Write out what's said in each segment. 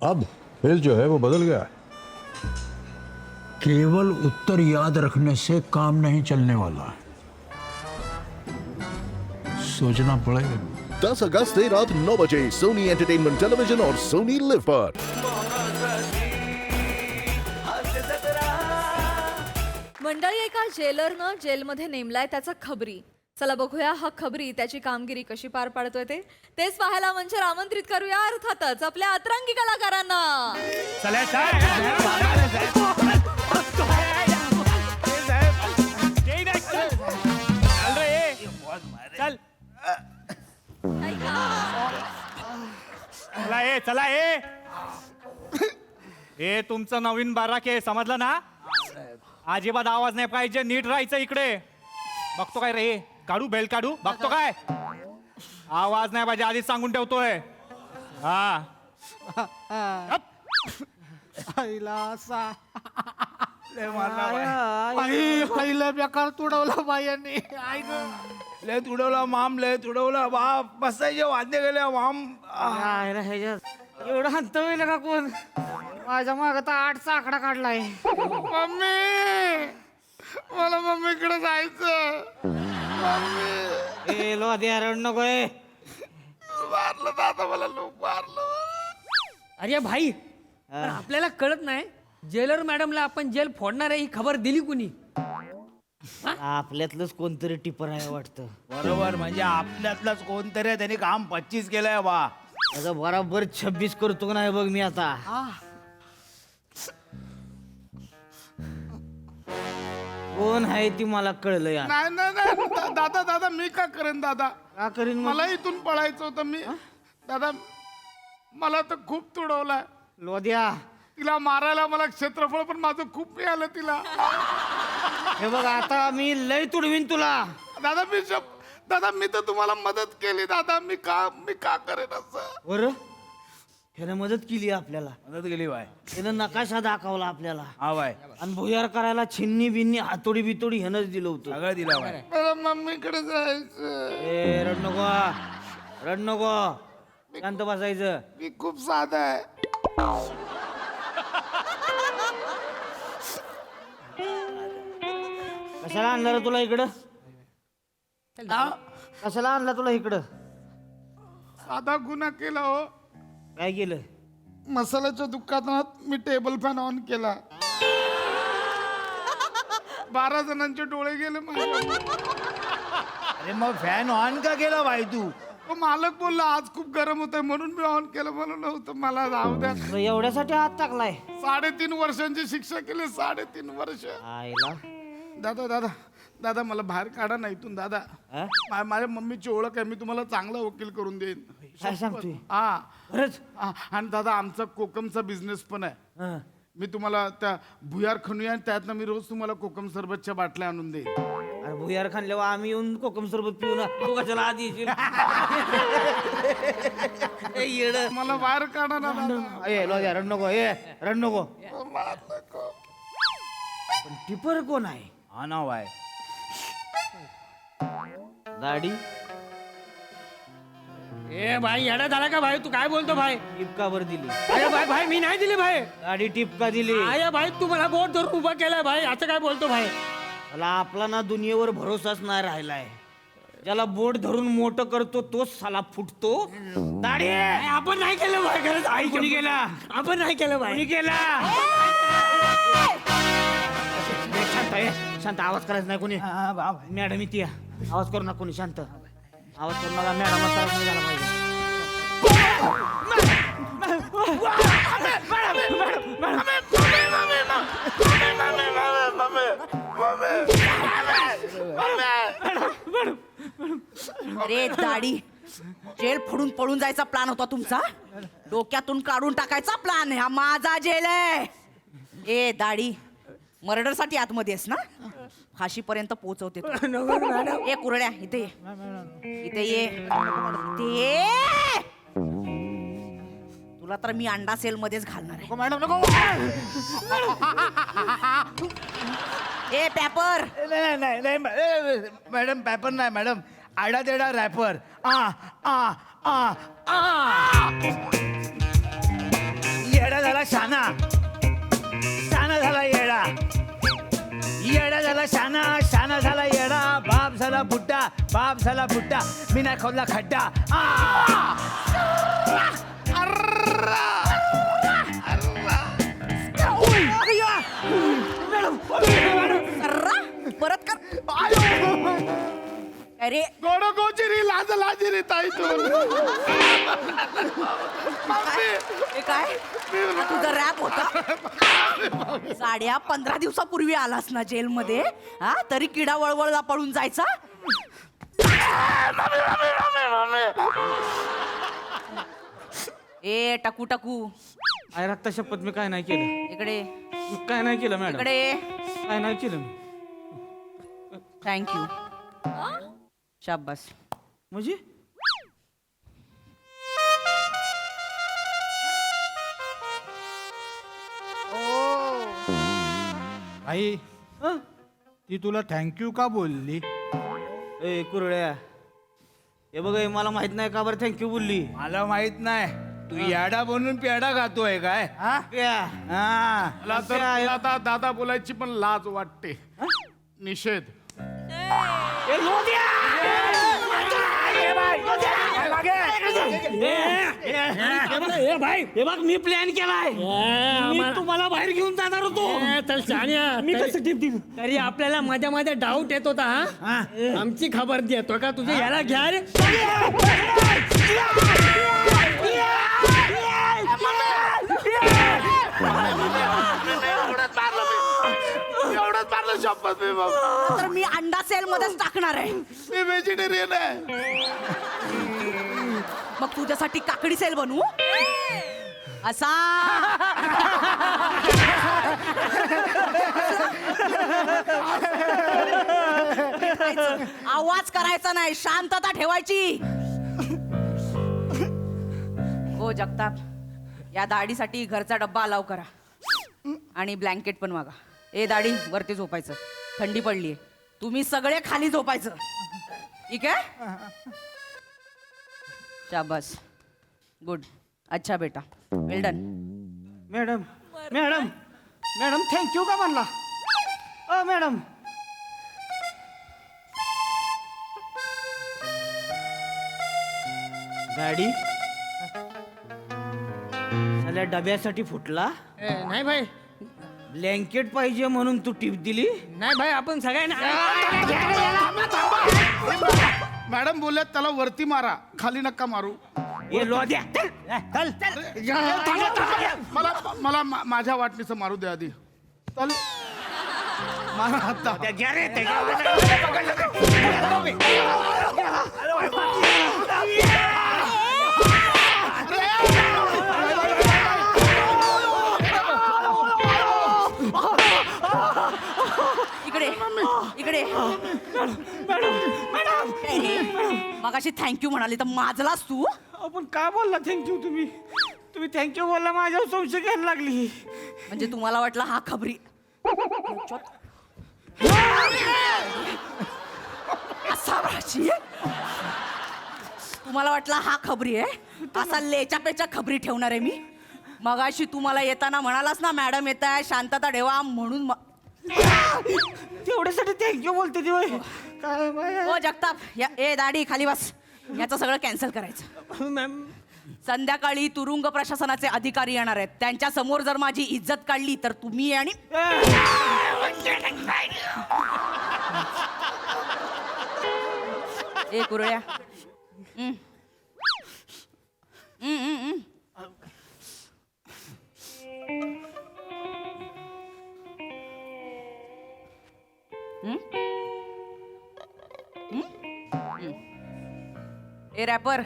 अब खेल जो है वो बदल गया है। केवल उत्तर याद रखने से काम नहीं चलने वाला, सोचना पड़ेगा। 10 अगस्त से रात 9 बजे सोनी एंटरटेनमेंट टेलीविजन और सोनी लिव पर। मंडळी, एका जेलरनं जेलमध्ये नेमलाय त्याचा खबरी. चला बघूया हा खबरी त्याची कामगिरी कशी पार पाडतोय तेच पाहायला मंचावर आमंत्रित करूया अर्थातच आपल्या अतरंगी कलाकारांना. चला हे तुमचं नवीन बाराक आहे, समजलं ना? अजिबात आवाज नाही पाहिजे, नीट राहायचं इकडे. बघतो काय रे, काढू बेल्ट काढू, बघतो काय? आवाज नाही पाहिजे, आधीच सांगून ठेवतोय. हा बेकार तुडवला बायांनी. लय तुडवला माम, लय तुडवला बाप. बसायचे वाद्य गेले माम. एवढं हंत होईल का कोण? माझ्या माग तर 8चा आकडा काढलाय. मम्मी, मला मम्मीकडे जायचं. ए लो आधी रड नकोय. मारलं दादा, मला लोक मारलं. अरे भाई, पण आपल्याला कळत नाही जेलर मॅडमला आपण जेल फोडणार आहे ही खबर दिली कुणी? आपल्यातलंच कोणतरी टिपर आहे वाटतं. बरोबर, म्हणजे आपल्यातलाच कोणतरी आहे, त्याने काम 25 केलंय बा. त्याचं बराबर 26 करतो का नाही बघ मी आता. कोण आहे ती मला कळलं यार. नाही नाही नाही दादा, दादा मी का करेन दादा? का करीन मग? मला इथून पळायचं होतं. मी दादा, मला तर खूप तुडवलाय. लोद्या, तिला मारायला मला क्षेत्रफळ पण माझं खूप मिळालं तिला. हे बघ आता मी लय तुडवीन तुला. दादा मी तर तुम्हाला मदत केली दादा. मी का करेन असं? बरं, ह्यानं मदत केली आपल्याला. मदत केली बाय. त्यानं नकाशा दाखवला आपल्याला. हा बाय, आणि भुयार करायला छिन्नी बिन्नी हातोडी बितोडी ह्यानंच दिलं होतं. सगळं दिलं बाय. मला मम्मीकडे जायचं. ए रड नको, रड नको, शांत बसायचं. मी खूप साधा आहे. कशाला आणलं रे तुला इकडं? कशाला आणला तुला इकडं? साधा गुन्हा केला हो. काय केलं? मसाल्याच्या दुकानात मी टेबल फॅन ऑन केला. 12 जणांचे डोळे गेले माझे. अरे मग फॅन ऑन का केला भाई तू? तो मालक बोलला आज खूप गरम होतंय म्हणून मी ऑन केलं. म्हणून नव्हतं मला जाऊ द्या. तो एवढ्यासाठी हात टाकलाय? 3.5 वर्षांची शिक्षा केली. 3.5 वर्ष. आईला. दादा दादा दादा मला बाहेर काढा ना इथून दादा. माझ्या मम्मीची ओळख आहे. मी तुम्हाला चांगला वकील करून देईन. काय सांगतोय? हा खरंच? आणि दादा आमचा कोकमचा बिझनेस पण आहे. मी तुम्हाला त्या भुयार खणूया आणि त्यातनं मी रोज तुम्हाला कोकम सरबतच्या बाटल्या आणून देईन. अरे भुयार खाल्ल्यावर आम्ही येऊन कोकम सरबत पिऊ ना. तू कशाला आधी येशील? मला बाहेर काढा ना दादा. ए लोद्या, रड नको, रड नको. पण टिपर कोण आहे? हा नाव आहे दाढी. ए भाई, येडा झाला का भाई? तू काय बोलतो भाई? टिपका वर दिली. अरे भाई भाई, मी नाही दिली भाई. दाढी टिपका दिली. अरे भाई, तू मला बोट धरून उभा केलाय भाई, असं काय बोलतो भाई? मला आपला ना दुनियेवर भरोसाच नाही राहिलाय. ज्याला बोट धरून मोठं करतो तोच साला फुटतो. दाढी आपण नाही केलं भाई. खरंच आई कोणी केला? आपण नाही केलं भाई. कोणी केला? शांत आहे, शांत. आवाज करायचा नाही कोणी. मॅडम इथे या. आवाज करू नका कोणी. शांत आवाज करू नका. मॅडम त्रास नाही झाला पाहिजे. अरे दाढी, जेल फोडून पळून जायचा प्लॅन होता तुमचा. डोक्यातून काढून टाकायचा प्लॅन. हा माझा जेल आहे. ए दाढी, मर्डर साठी आतमध्ये आहेस ना? फाशीपर्यंत पोहोचवते तू. ए कुरड्या, इथे ये. इथे ये. इथे ये. तुला तर मी अंडा सेल मध्येच घालणार आहे. मॅडम नको. ए पेपर. नाही नाही नाही मॅडम, पेपर नाही मॅडम, आडा तेडा रॅपर. आ आ आ आ शाना, शाना झाला येडा, येडा झाला शाना, शाना झाला येडा, बाप झाला बुड्ढा, बाप झाला बुड्ढा, मी नाही खोदला खड्डा. सर्रा, परत कर. अरे गोडो गोचिरी लाज लाजिरी ताई तू. हे काय हा तुझा रॅप होता? 15 दिवसापूर्वी आलास ना जेलमध्ये, हा तरी किडा वळवळला पळून जायचा. ए टाकू टाकू आई रक्ता शपथ मी काय नाही केलं, इकडे मी काय नाही केलं मॅडम, इकडे. काय नाही केलं मी. थँक्यू. शाबास. म्हणजे आई हं? ती तुला थँक्यू का बोलली? ए कुरड्या, हे बघ हे मला माहित नाही का बरं थँक्यू बोलली. मला माहित नाही, तू याडा बनून पेडा खातोय काय? क्या? हा मला तर तुला आता दादा बोलायची पण लाज वाटते. निषेध. ए भाई हे बघ मी प्लॅन केलाय, मी तुम्हाला बाहेर घेऊन जाणार होतो. मी कसं टिप दिली तरी आपल्याला मध्ये मध्ये डाऊट येत होता. हा आमची खबर देतो का तुझे याला घ्या रे. एवढंच मारलं शपथ मी बाबा. तर मी अंडा सेल मध्येच टाकणार आहे. मी व्हेजिटेरियन आहे. मग तुझ्यासाठी काकडी सेल बनवू असा. आवाज करायचा नाही, शांतता ठेवायची. हो जगताप, या दाढीसाठी घरचा डब्बा अलाव करा आणि ब्लँकेट पण मागा. ए दाढी वरती झोपायचं, थंडी पडलीये. तुम्ही सगळे खाली झोपायचं, ठीक आहे? शाबास, गुड, अच्छा बेटा, well done. Madam madam madam thank you का म्हणला? मॅडम गाडी साल्या डब्यासाठी फुटला. नाही भाई, ब्लँकेट पाहिजे म्हणून तू टिप दिली. नाही भाई, आपण सगळ्यांना मॅडम बोलल्यात त्याला वरती मारा, खाली नका मारू. ये लोद्या चल चल मला मला माझ्या वाटणीचं मारू दे आधी. चल मारा आता. इकडे इकडे. मगाशी थँक्यू म्हणाली तर माजलास तू. आपण काय बोलला थँक्यू? तुम्ही तुम्ही थँक्यू बोलला, माझ्यावर संशय घ्यायला लागली. म्हणजे तुम्हाला वाटलं हा खबरी असा भाची? तुम्हाला वाटलं हा खबरी आहे? असा लेच्या पेच्या खबरी ठेवणार आहे मी? मगाशी तुम्हाला येताना म्हणालास ना मॅडम येत आहे, शांतता ठेवा म्हणून. तेवढ्यासाठी थँक्यू बोलते ती होय? काय बाई? हो जगताप, ए दाढी खाली बस. याचं सगळं कॅन्सल करायचं. मॅम संध्याकाळी तुरुंग प्रशासनाचे अधिकारी येणार आहेत. त्यांच्या समोर जर माझी इज्जत काढली तर तुम्ही आणि ए कुरळ्या. ए रॅपर,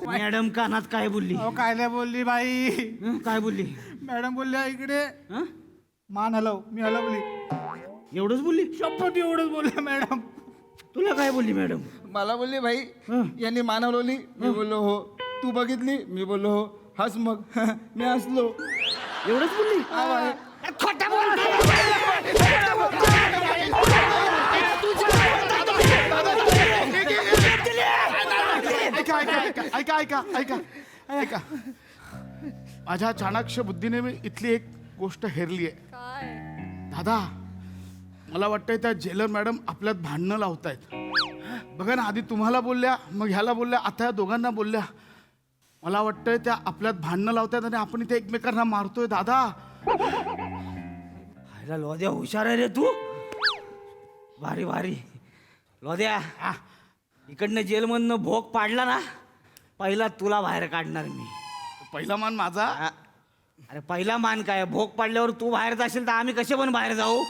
मॅडम कानात काय बोलली? काय नाही बोलली बाई. काय बोलली? मॅडम बोलल्या इकडे हं? मान हलव. मी हलवली. एवढंच बोलली शपथ एवढंच बोलले मॅडम. तुला काय बोलली मॅडम? मला बोलली भाई यांनी मान हलवली. मी बोललो हो. तू बघितली? मी बोललो हो. हस मग. मी हसलो. एवढंच बोलली? हा भाई. खोटा बोलतोय. ऐका ऐका ऐका ऐका ऐका ऐका ऐका माझ्या चाणाक्ष बुद्धीने मी इथली एक गोष्ट हेरली आहे. काय दादा मला वाटतंय त्या जेलर मॅडम आपल्यात भांडणं लावतायत. बघा ना, आधी तुम्हाला बोलल्या, मग ह्याला बोलल्या, आता या दोघांना बोलल्या. मला वाटतंय त्या आपल्यात भांडणं लावतायत आणि आपण इथे एकमेकांना मारतोय. दादा खायला लोद्या हुशार आहे रे तू. भारी भारी. लोद्या इकडनं जेलमधनं भोग पाडला ना, पहिला तुला बाहेर काढणार मी. पहिला मान माझा. अरे पहिला मान काय, भोग पाडल्यावर तू बाहेर जाशील तर आम्ही कसे पण बाहेर जाऊ.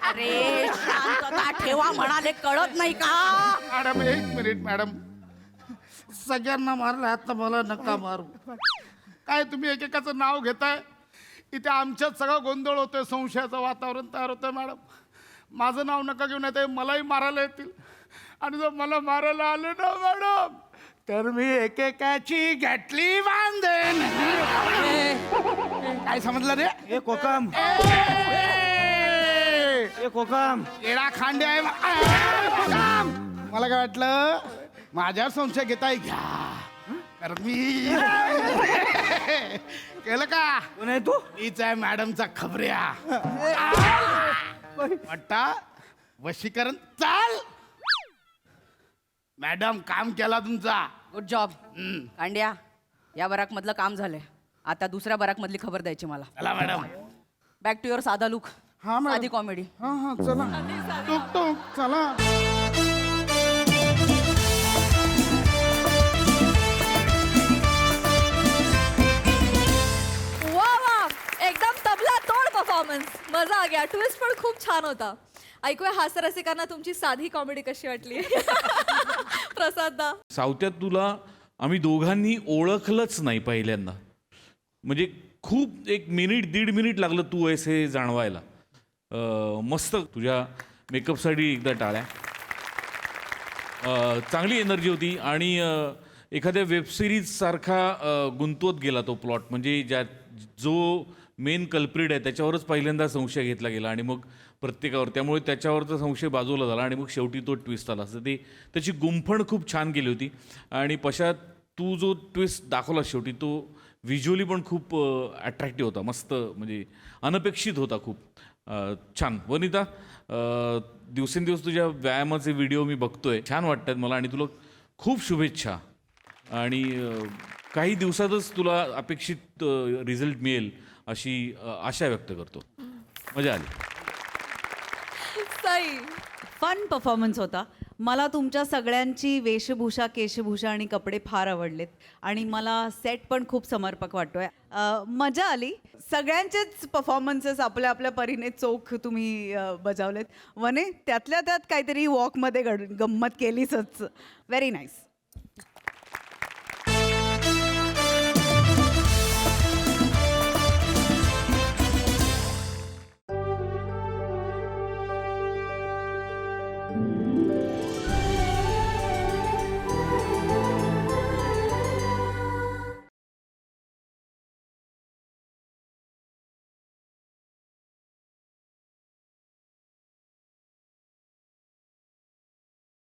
अरे शांतता ठेवा म्हणाले, कळत नाही का? मॅडम एक मिनिट मॅडम. सगळ्यांना मारलं आता मला नका मारू. काय तुम्ही एकेकाचं नाव घेताय? इथे आमच्यात सगळा गोंधळ होतोय, संशयाचं वातावरण तयार होतंय. मॅडम माझं नाव नका घेऊन येते, मलाही मारायला येतील. आणि जर मला मारायला आले ना मॅडम, तर मी एकेकाची गॅटली बांधेन. काय समजलं रे? ए कोकम, ए कोकम, येडा खांडे आहे. मला काय वाटलं माझ्यावर संशय घेताय घ्या, कारण मी केलं का? कोण आहे तू? मीच आहे मॅडमचा खबऱ्या. वाटता वशीकरण चाल. मॅडम काम केला तुमचा. गुड जॉब कांड्या. या बराक मधलं काम झालंय, आता दुसऱ्या बराक मधली खबर द्यायची मला. चला मॅडम. बॅक टू युअर साधा लुक. हा मॅडम. आधी कॉमेडी. हा हा चला. टुक टुक चला. वा वा, एकदम तबला तोड परफॉर्मन्स. मजा आ गया. ट्विस्ट पण खूप छान होता. ऐकूया हास्यरसिकांना तुमची साधी कॉमेडी कशी वाटली. प्रसाददा. सावत्यात तुला आम्ही दोघांनी ओळखलंच नाही पहिल्यांदा. म्हणजे खूप एक मिनिट 1.5 मिनिट लागलं तू ऐसे जाणवायला. मस्त. तुझ्या मेकअपसाठी एकदा टाळ्या. चांगली एनर्जी होती आणि एखाद्या वेबसिरीजसारखा गुंतवत गेला तो प्लॉट. म्हणजे जो मेन कल्प्रिट आहे त्याच्यावरच पहिल्यांदा संशय घेतला गेला आणि मग प्रत्येकावर, त्यामुळे त्याच्यावरचा संशय बाजूला झाला आणि मग शेवटी तो ट्विस्ट आला. असं ते त्याची गुंफण खूप छान केली होती. आणि पश्चात तू जो ट्विस्ट दाखवला शेवटी तो व्हिज्युअली पण खूप अट्रॅक्टिव्ह होता. मस्त, म्हणजे अनपेक्षित होता खूप. छान. वनिता, दिवसेंदिवस तुझ्या व्यायामाचे व्हिडिओ मी बघतोय, छान वाटतात मला आणि तुला खूप शुभेच्छा. आणि काही दिवसातच तुला अपेक्षित रिझल्ट मिळेल अशी आशा व्यक्त करतो. मजा आली. सई. फन परफॉर्मन्स होता. मला तुमच्या सगळ्यांची वेशभूषा, केशभूषा आणि कपडे फार आवडलेत आणि मला सेट पण खूप समर्पक वाटतोय. मजा आली. सगळ्यांचेच परफॉर्मन्सेस आपल्या आपल्या परीने चोख तुम्ही बजावलेत. वने त्यातल्या त्यात काहीतरी वॉकमध्ये गंमत केलीच. Very nice.